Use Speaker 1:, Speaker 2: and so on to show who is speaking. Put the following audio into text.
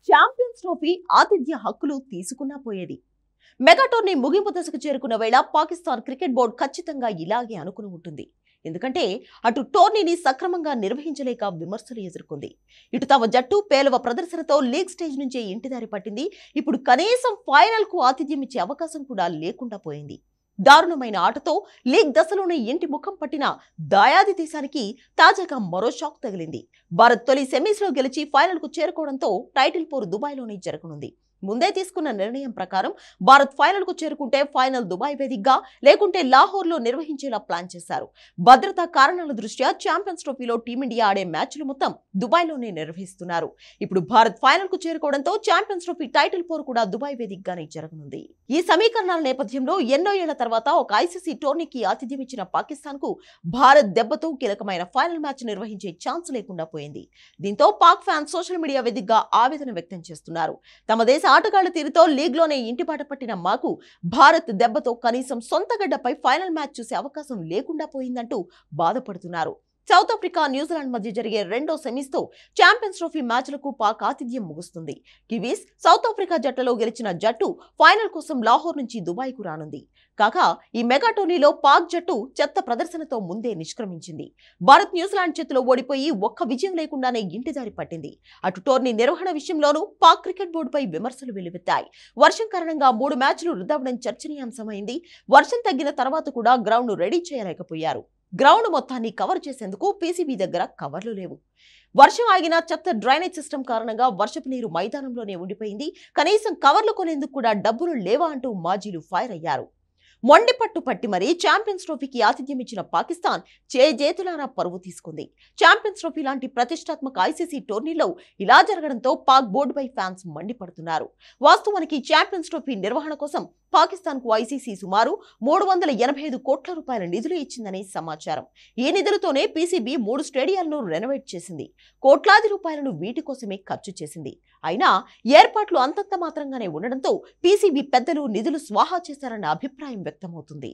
Speaker 1: Champions trophy ఆతిథ్య హక్కులు తీసుకున్నా పోయేది. మెగా టోర్నీ ముగింపు దశకు చేరుకున్న వేళ పాకిస్తాన్ క్రికెట్ బోర్డు ఖచ్చితంగా ఇలాగే అనుకుని ఉంటుంది. ఎందుకంటే అటు టోర్నీని సక్రమంగా నిర్వహించలేక విమర్శలు ఎదుర్కొంది. ఇటు తమ జట్టు పేలవ ప్రదర్శనతో లీగ్ స్టేజ్ నుంచే ఇంటిదారి పట్టింది. ఇప్పుడు కనీసం ఫైనల్ కు ఆతిథ్యం ఇచ్చే అవకాశం కూడా లేకుండా పోయింది. దారుణమైన ఆటతో లీగ్ దశలోనే ఇంటి ముఖం పట్టిన దాయాది దేశానికి తాజాగా మరో షాక్ తగిలింది. భారత్ తొలి సెమీస్ లో గెలిచి ఫైనల్ కు చేరుకోవడంతో టైటిల్ పోరు దుబాయ్లోనే జరగనుంది. ముందే తీసుకున్న నిర్ణయం ప్రకారం భారత్ ఫైనల్ కు చేరుకుంటే ఫైనల్ దుబాయ్ వేదికగా లేకుంటే లాహోర్ లో నిర్వహించేలా ప్లాన్ చేశారు. భద్రతా కారణాల దృష్ట్యా ఛాంపియన్స్ ట్రోఫీలో టీమిండియా ఆడే మ్యాచ్లు మొత్తం దుబాయ్ లోనే నిర్వహిస్తున్నారు. ఇప్పుడు భారత్ ఫైనల్ కు చేరుకోవడంతో ఛాంపియన్స్ ట్రోఫీ టైటిల్ పోరు కూడా దుబాయ్ వేదికగానే జరగనుంది. ఈ సమీకరణాల నేపథ్యంలో ఎన్నో ఏళ్ల తర్వాత ఒక ఐసీసీ టోర్నీకి ఆతిథ్యం ఇచ్చిన పాకిస్తాన్ కు భారత్ దెబ్బతో కీలకమైన ఫైనల్ మ్యాచ్ నిర్వహించే ఛాన్స్ లేకుండా పోయింది. దీంతో పాక్ ఫ్యాన్స్ సోషల్ మీడియా వేదికగా ఆవేదన వ్యక్తం చేస్తున్నారు. తమ దేశ ఆటగాళ్ల తీరుతో లీగ్ లోనే ఇంటిబాట పట్టిన మాకు భారత్ దెబ్బతో కనీసం సొంత గడ్డపై ఫైనల్ మ్యాచ్ చూసే అవకాశం లేకుండా పోయిందంటూ బాధపడుతున్నారు. సౌత్ ఆఫ్రికా న్యూజిలాండ్ మధ్య జరిగే రెండో సెమీస్ తో ఛాంపియన్స్ ట్రోఫీ మ్యాచ్లకు పాక్ ఆతిథ్యం ముగుస్తుంది. కివీస్ సౌత్ ఆఫ్రికా జట్టులో గెలిచిన జట్టు ఫైనల్ కోసం లాహోర్ నుంచి దుబాయ్ కు రానుంది. కాగా ఈ మెగా టోర్నీలో పాక్ జట్టు చెత్త ప్రదర్శనతో ముందే నిష్క్రమించింది. భారత్ న్యూజిలాండ్ చేతిలో ఓడిపోయి ఒక్క విజయం లేకుండానే ఇంటిదారి పట్టింది. అటు టోర్నీ నిర్వహణ విషయంలోనూ పాక్ క్రికెట్ బోర్డుపై విమర్శలు వెల్లువెత్తాయి. వర్షం కారణంగా 3 మ్యాచ్లు వృధావడం చర్చనీయాంశమైంది. వర్షం తగ్గిన తర్వాత కూడా గ్రౌండ్ రెడీ చేయలేకపోయారు. గ్రౌండ్ మొత్తాన్ని కవర్ చేసేందుకు పీసీబీ దగ్గర కవర్లు లేవు. వర్షం ఆగిన చెత్త డ్రైనేజ్ సిస్టమ్ కారణంగా వర్షపు నీరు మైదానంలోనే ఉండిపోయింది. కనీసం కవర్లు కొనేందుకు కూడా డబ్బులు లేవా అంటూ మాజీలు ఫైర్ అయ్యారు. మొండి పట్టు పట్టి మరీ ఛాంపియన్స్ ట్రోఫీకి ఆతిథ్యం ఇచ్చిన పాకిస్తాన్ చేజేతులారా పరువు తీసుకుంది. ఛాంపియన్స్ ట్రోఫీ లాంటి ప్రతిష్టాత్మక ఐసీసీ టోర్నీలో ఇలా జరగడంతో పాక్ బోర్డుపై ఫ్యాన్స్ మండిపడుతున్నారు. వాస్తవానికి ఛాంపియన్స్ ట్రోఫీ నిర్వహణ కోసం పాకిస్తాన్ కు ఐసీసీ సుమారు 385 కోట్ల రూపాయల నిధులు ఇచ్చిందని సమాచారం. ఈ నిధులతోనే పీసీబీ 3 స్టేడియాలను రెనోవేట్ చేసింది. కోట్లాది రూపాయలను వీటి కోసమే ఖర్చు చేసింది. అయినా ఏర్పాట్లు అంతంత మాత్రంగానే ఉండడంతో పీసీబీ పెద్దలు నిధులు స్వాహా చేశారన్న అభిప్రాయం వ్యక్తమవుతుంది.